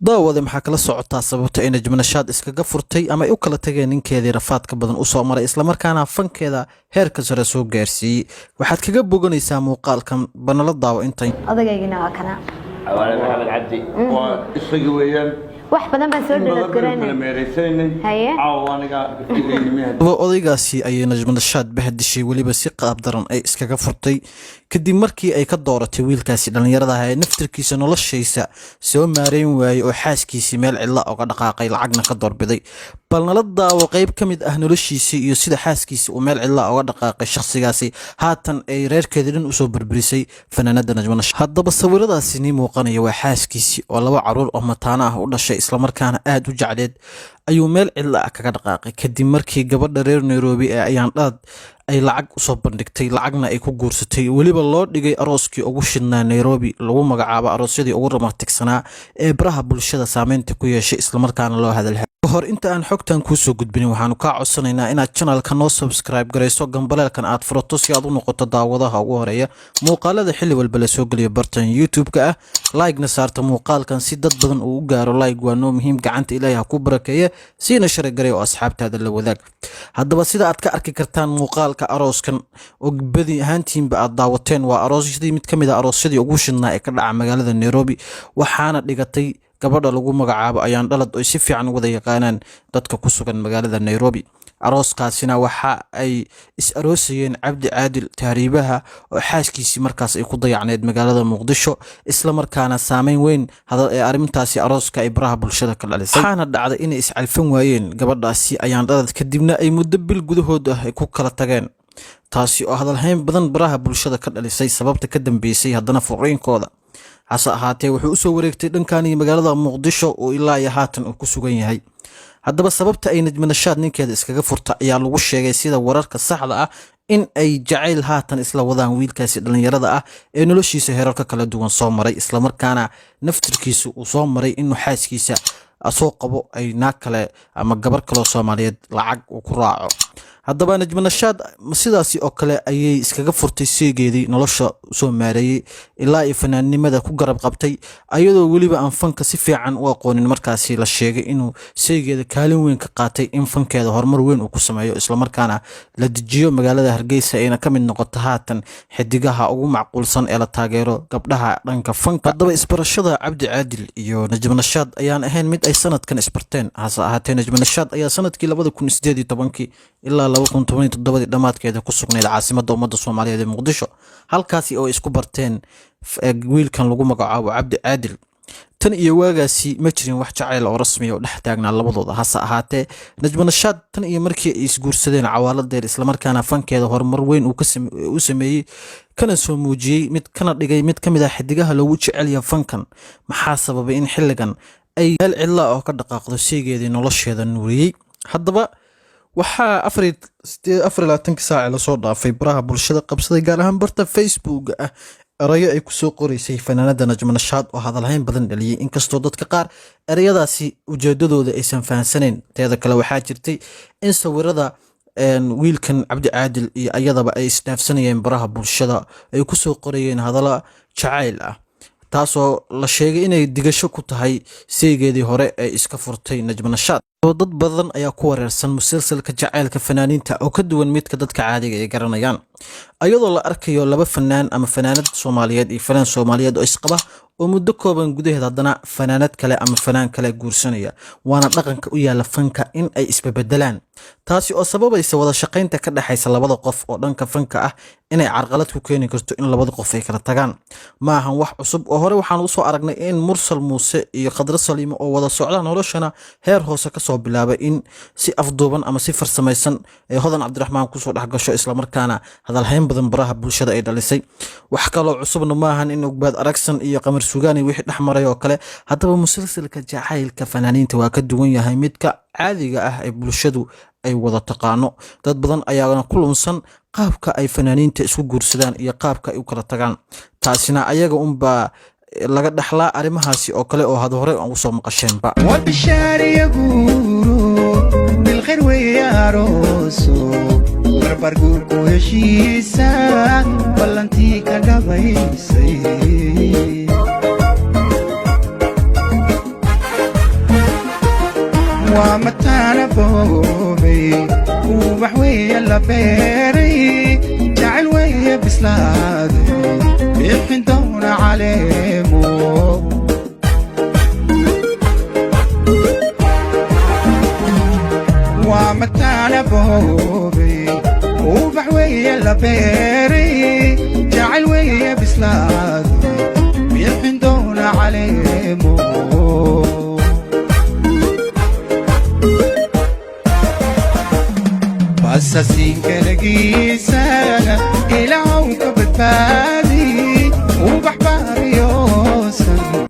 daawada maxaa kala socotaa sababta ay Najma Nashaad iskaga furtay ama ay u kala tageen ninkeedii rafaadka badan u soo maray isla markaana fankeeda heerka sare soo gaarsiiyay waxaad kaga boganaysaa muuqaalkan banala daawo intay odagaygina waa kana awala maxamed cabdi waa isagii weeyaan wax badan baan soo dhalaadgareynay haye caawaniga fiirinimada odaygaasi ay Najma Nashaad bahadishay waliba si qaab daran ay iskaga furtay kadib markii ay ka dooratay wiilkaasi dhalinyarada ah ee naftirkiisa noloshiisa soo maareyn waayay oo xaaskiisa meel cidla uga dhaqaaqay lacagna ka doorbiday bal nala daawo qayb ka mid ah noloshiisa iyo sida xaaskiisa uu meel cidla uga dhaqaaqay shakhsigaasi haatan ay reerkeedii dhan u soo burburisay fanaanada Najma Nashaad haddaba sawiradaasi ni muuqanaya waa xaaskiisa oo laba caruur oo mataana ah u dhashay isla markaana aad u jecleed ayuu meel cidla kaga dhaqaaqay kadib markii gabadha reer Nairobi ee ayaan dhad ay lacag u soo bandhigtay lacagna ay ku guursatay waliba loo dhigay arooskii ugu shidnaa Nairobi lagu magacaabo aroosyadii ugu romantiksanaa ee baraha bulshada saameynta ku yeeshay isla markaana loo hadalhay hor inta aan xogtan ku soo gudbin waxaanu ka codsanaynaa inaad channelka noo subscribe gareyso gambaleelkan aad furato si aad u noqoto daawadaha ugu horeeya muuqaalada xilli walba la soo geliyo bartan YouTube-ka ah like-na saarta muuqaalkan si dad badan uu u gaaro like waa noo muhiim gacanta Ilaahay ha ku barakeeyo siina share gareeyo asxaabtaada la wadaag haddaba sida aad ka arki kartaan muuqaalka arooskan oo badi ahaantiinba aad daawateen waa aroosyadii mid ka mid ah aroosyadii ugu shidnaa ee ka dhaca magaalada Nairobi waxaana dhigatay gabadha lagu magacaabo ayaan dhalad oo si fiican wada yaqaanaan dadka ku sugan magaalada Nairobi arooskaasina waxa ay is aroosayeen Cabdi Caadil taariibaha oo xaaskiisii markaas ay ku dayacneed magaalada Muqdisho isla markaana saameyn weyn hadal ee arrintaasi arooska ay baraha bulshada ka dhalisay waxaana dhacday inay is calfan waayeen gabadhaasi ayaan dhalad kadibna ay muddo bil gudahood ah ay ku kala tageen taasi oo hadalhayn badan baraha bulshada ka dhalisay sababta ka dambeysay haddana furiinkooda hase ahaatee wuxuu u soo wareegtay dhankaani magaalada Muqdisho oo ilaa iyo haatan uu ku sugan yahay haddaba sababta ay Najma Nashaad ninkeeda iskaga furta ayaa lagu sheegay sida wararka saxda ah in ay jacayl haatan isla wadaan wiilkaasi dhalinyarada ah ee noloshiisa heerarka kala duwan soo maray isla markaana naftirkiisa uu soo maray inuu xaaskiisa soo qabo ay naag kale ama gabar kale oo Soomaaliyeed lacag uu ku raaco haddaba Najma Nashaad sidaasi oo kale ayay iskaga furtay seegeedii nolosha soo maareeyay ilaa ay fanaannimada ku garab qabtay ayadoo waliba aan fanka si fiican u aqoonin markaasi la sheegay inuu seegeeda kaalin weyn ka qaatay in fankeeda horumar weyn uu ku sameeyo isla markaana la dejiyo magaalada Hargeysa ayna ka mid noqoto haatan xidigaha ugu macquulsan ee la taageero gabdhaha dhanka fanka haddaba isbarashada Cabdi Caadil iyo Najma Nashaad ayaan ahayn mid ay sanadkan isbarteen hase ahaatee Najma Nashaad ayaa sanadkii 2018 ilaa 2017 dhamaadkeeda ku sugnayd caasimadda ummadda Soomaaliyeed ee Muqdisho halkaasi oo isku barteen wiilkan lagu magacaabo Cabdi Caadil tan iyo waagaasi ma jirin wax jacayl oo rasmi ah oo dhex taagnaa labadooda hase ahaatee Najma Nashaad tan iyo markii ay isguursadeen cawaaladeed isla markaana fankeeda horumar weyn uu sameeyay kana soo muujiyay mid kana dhigay mid kamid ah xidigaha loogu jecel yahay fankan maxaa sababay in xilligan ay hal cidla oo ka dhaqaaqdo seegeedii nolosheeda nuuriyay haddaba waxaa 24 saac la soo dhaafay baraha bulshada qabsaday gaar ahaan barta Facebook ah erayo ay ku soo qoraysay fanaanada Najma Nashaad oo hadalhayn badan dhaliyay inkastoo dadka qaar erayadaasi ujeedadooda aysan fahansaneen teeda kale waxaa jirtay in sawirada wiilkan Cabdi Caadil iyo ayadaba ay isdhaafsanayeen baraha bulshada ay ku soo qorayeen hadalla jacayl ah taasoo la sheegay inay digasho ku tahay seegeedii hore ee iska furtay Najma Nashaad dad badan ayaa ku wareersan musalsalka jacaylka fanaaniinta oo ka duwan midka dadka caadiga ay garanayaan ayadoo la arkayo laba fanaan ama fanaanad Soomaaliyeed iyo fanaan Soomaaliyeed oo isqaba oo muddo kooban gudaheed haddana fanaanad kale ama fanaan kale guursanaya waana dhaqanka u yaala fanka in ay isbebedelaan taasi oo sababaysa wada shaqaynta ka dhaxaysa labada qof oo dhanka fanka ah inay carqalad ku keeni karto in labada qof ay kala tagaan ma ahan wax cusub oo hore waxaan u soo aragnay in Mursal Muuse iyo Khadra Saliimo oo wada socdaan noloshana heer hoose ka soo bilaabay in si afduuban ama si farsamaysan ee Hodan Cabdiraxmaan ku soo dhaxgasho isla markaana hadalhayn badan baraha bulshada ay dhalisay wax kale oo cusubna ma ahan in Ogbaad Aragsan iyo Qamar Sugaani wixii dhaxmaray oo kale haddaba musalsalka jacaylka fanaaniinta waa ka duwan yahay midka caadiga ah ee bulshadu ay wada taqaano dad badan ayaana ku lunsan qaabka ay fanaaniinta isku guursadaan iyo qaabka ay u kala tagaan taasina ayaga unbaa laga dhaxlaa arimahaasi oo kale oo had hore aan u soo maqasheenba wabishaariyagu bil khayr weeyaaroso barbar guurku heshiisa ballantii ka dhabaysay ومتانا بوبي وبحوية لبيري جعل ويا بسلادي بيحن دون عليمو ومتانا بوبي وبحوية لبيري جعل ويا بسلادي بيحن دون عليمو بساسين كنقيسة إلى